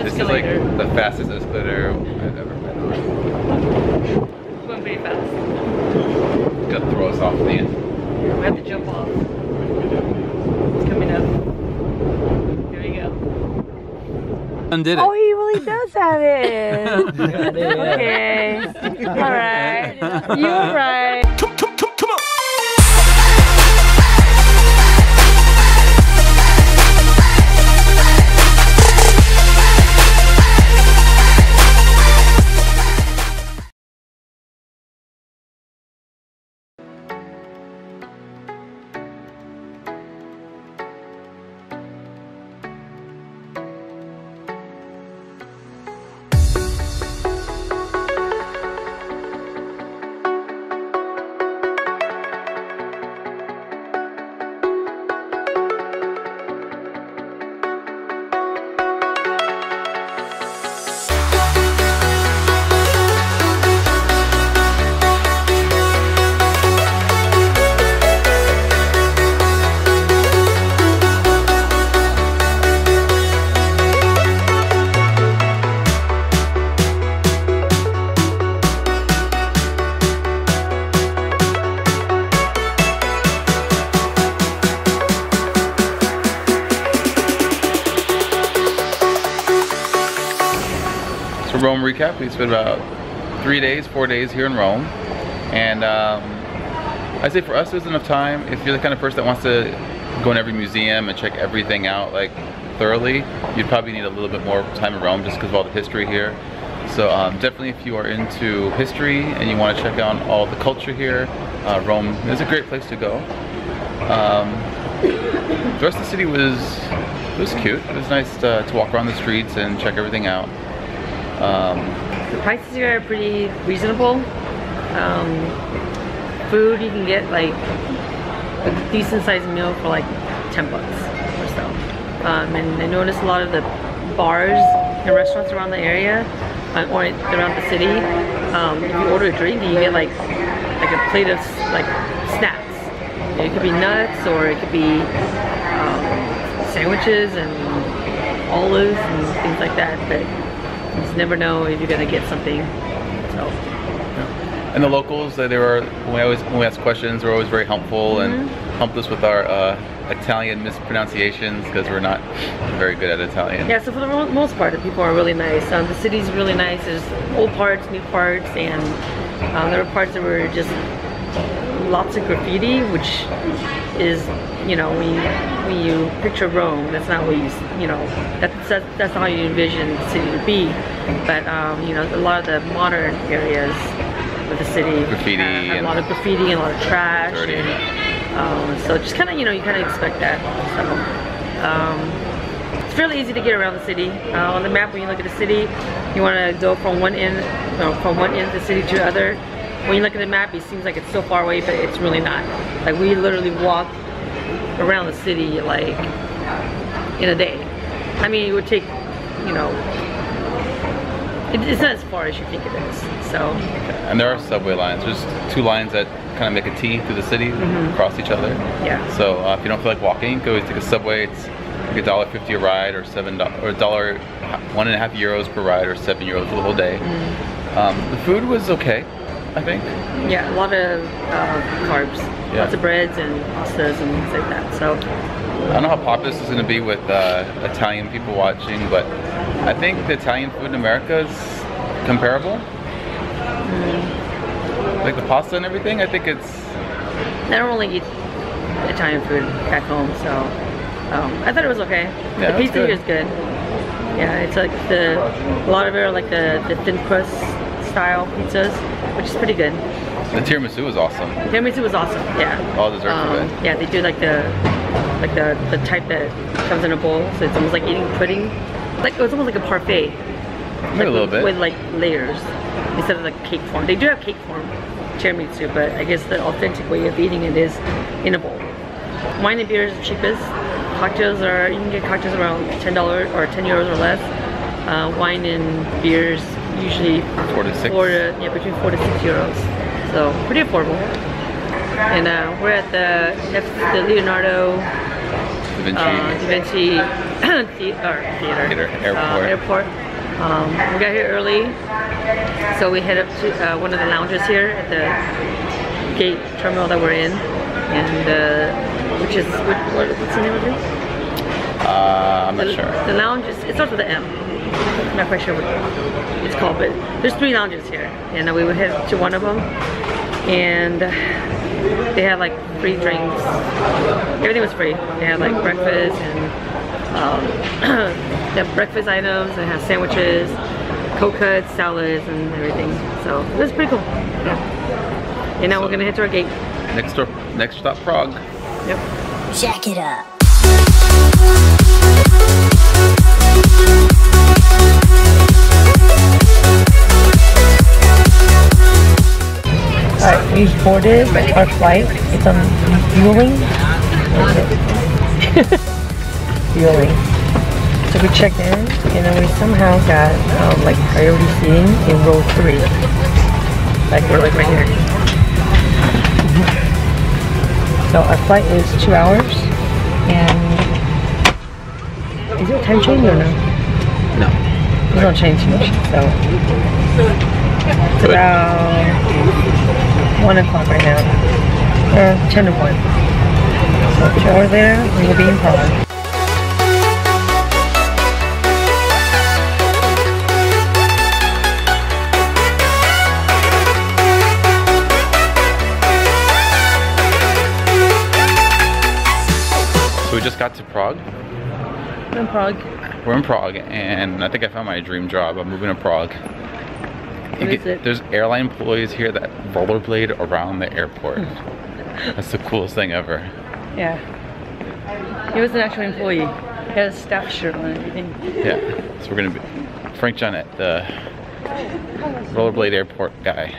This is like the fastest escalator I've ever been on. It's going pretty fast. It's gonna throw us off the end. We have to jump off. It's coming up. Here we go. Undid it. Oh, he really does have it. Okay. Alright. You were right. Come on! Rome recap. We spent about 4 days here in Rome, and I'd say for us there's enough time. If you're the kind of person that wants to go in every museum and check everything out like thoroughly, you'd probably need a little bit more time in Rome just because of all the history here. So definitely if you are into history and you want to check out all the culture here, Rome is a great place to go. The rest of the city was cute. It was nice to walk around the streets and check everything out. The prices here are pretty reasonable. Food, you can get like a decent sized meal for like 10 bucks or so. And I noticed a lot of the bars and restaurants around the area, or around the city, if you order a drink, you get like a plate of like snacks. It could be nuts, or it could be sandwiches and olives and things like that. But you just never know if you're gonna get something. So. Yeah. And the locals, they were, when we asked questions, they were always very helpful and helped us with our Italian mispronunciations because we're not very good at Italian. Yeah, so for the most part, the people are really nice. The city's really nice. There's old parts, new parts, and there were parts that were just lots of graffiti, which is, you know, when you picture Rome, that's not what you know, that's not how you envision the city to be. But you know, a lot of the modern areas of the city graffiti have a lot of graffiti and a lot of trash. So just kind of, you know, you kind of expect that. So it's fairly easy to get around the city. On the map, when you look at the city, you want to go from one end of the city to the other. When you look at the map, it seems like it's so far away, but it's really not. Like, we literally walked around the city like in a day. I mean, it would take, you know, it's not as far as you think it is. So. And there are subway lines. There's 2 lines that kind of make a T through the city, across each other. Yeah. So if you don't feel like walking, you can always take a subway. It's like $1.50 a ride, or $1.5 euros per ride, or €7 for the whole day. The food was okay, I think. Yeah, a lot of carbs, lots of breads and pastas and things like that. So I don't know how popular this is going to be with Italian people watching, but I think the Italian food in America is comparable. Like the pasta and everything, I think it's... I don't really eat Italian food back home, so I thought it was okay. Yeah, the pizza here is good. Yeah, it's like a lot of it are like the thin crust style pizzas, which is pretty good. The tiramisu was awesome. The tiramisu was awesome, yeah. All desserts are good. Yeah, they do like the type that comes in a bowl, so it's almost like eating pudding. Like, it was almost like a parfait. Like a little bit. With like layers instead of like cake form. They do have cake form tiramisu, but I guess the authentic way of eating it is in a bowl. Wine and beer is the cheapest. Cocktails are, you can get cocktails around $10 or €10 or less. Wine and beers usually 4 to 6. Between 4 to 6 euros. So pretty affordable. And we're at the Leonardo da Vinci airport. We got here early, so we head up to one of the lounges here at the gate terminal that we're in, and which is what's the name of it? I'm not sure. The lounge it starts with an M. I'm not quite sure what it's called, but there's 3 lounges here, and we would head to one of them, and they had like free drinks. Everything was free. They had like breakfast and they have breakfast items. They have sandwiches, cold cuts, salads, and everything. So it was pretty cool. Yeah. And now we're gonna head to our gate. Next stop, Prague. Yep. Jack it up. Alright, we've boarded our flight. It's on fueling. Fueling. So we checked in, and then we somehow got like priority seating in row 3. Like we're like right here. So our flight is 2 hours, and is there a time change or no? No. There's no change, so it's about 1 o'clock right now, or 10 to 1. So 2 hours later, we will be in Prague. So we just got to Prague. We're in Prague. We're in Prague, and I think I found my dream job. I'm moving to Prague. What is it? There's airline employees here that rollerblade around the airport. That's the coolest thing ever. Yeah. He was an actual employee. He had a staff shirt on and everything. Yeah. So we're gonna be Frank Johnette, the rollerblade airport guy.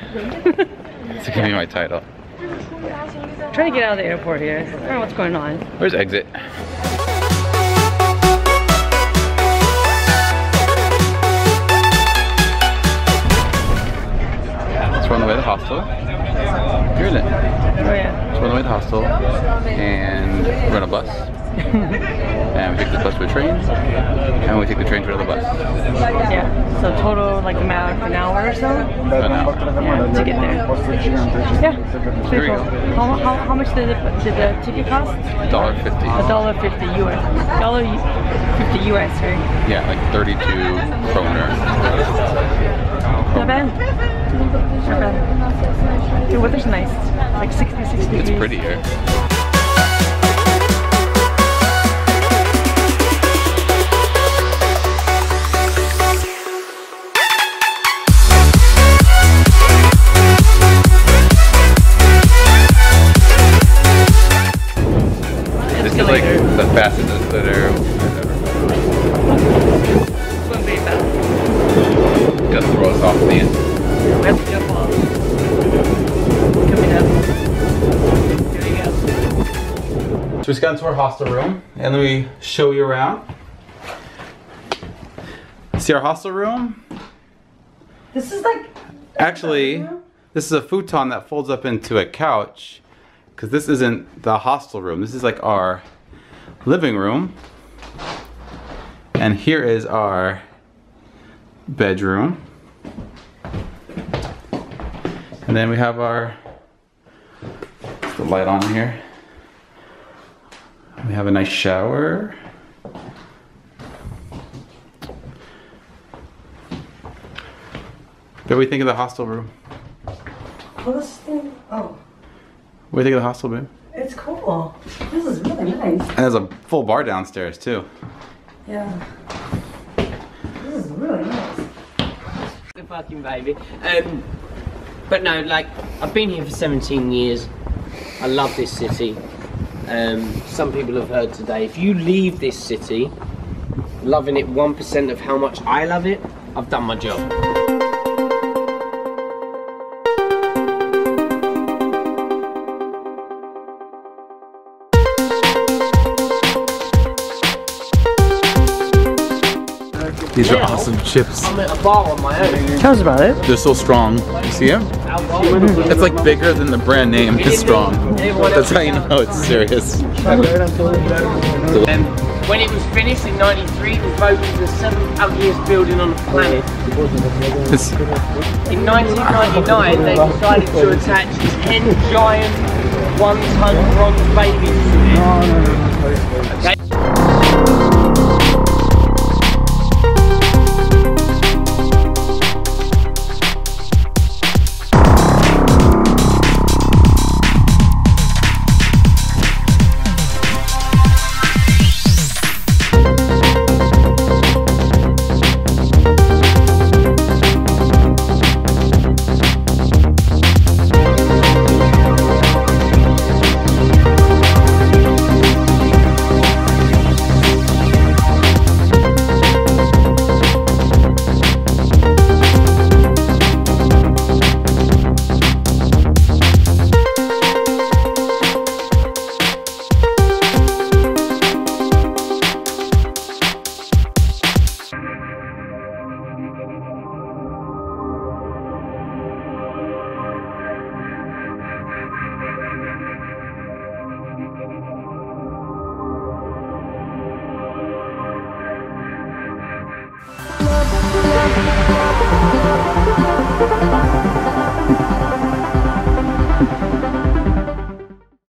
That's gonna be my title. I'm trying to get out of the airport here. I don't know what's going on. Where's exit? We're on the way to the hostel. You're in it. Oh yeah. So we're on the way to the hostel, and we're on a bus. And we take the bus to a train, and we take the train to another bus. Yeah. So total like about an hour or so. About an hour. Yeah, to get there. Yeah. Here we Cool. go. How much did the ticket cost? $1.50. $1.50 US. $1.50 US, right? Yeah, like 32 kroner. Not bad. Not bad. The weather's nice. Like 66 degrees. It's pretty here. This is like the fastest escalator I've ever been. It's going very fast. Gonna throw us off the end. We have to jump off. Coming up. Here we go. So we just got into our hostel room, and let me show you around. See our hostel room? This is like... Actually, this is a futon that folds up into a couch, because this isn't the hostel room. This is like our living room. And here is our bedroom. And then we have our, the light on here. We have a nice shower. What do we think of the hostel room? Oh, this thing... Oh. What do you think of the hostel room? It's cool. This is really nice. And there's a full bar downstairs too. Yeah. This is really nice. The fucking baby. But no, like, I've been here for 17 years. I love this city. Some people have heard today, if you leave this city loving it 1% of how much I love it, I've done my job. These are awesome chips. I'm at a bar on my own. Tell us about it. They're so strong. You see them? It's like bigger than the brand name. It's strong. That's how you know it's serious. And When it was finished in 93, it was voted the 7th ugliest building on the planet. In 1999, they decided to attach 10 giant 1-ton bronze babies to it. Okay?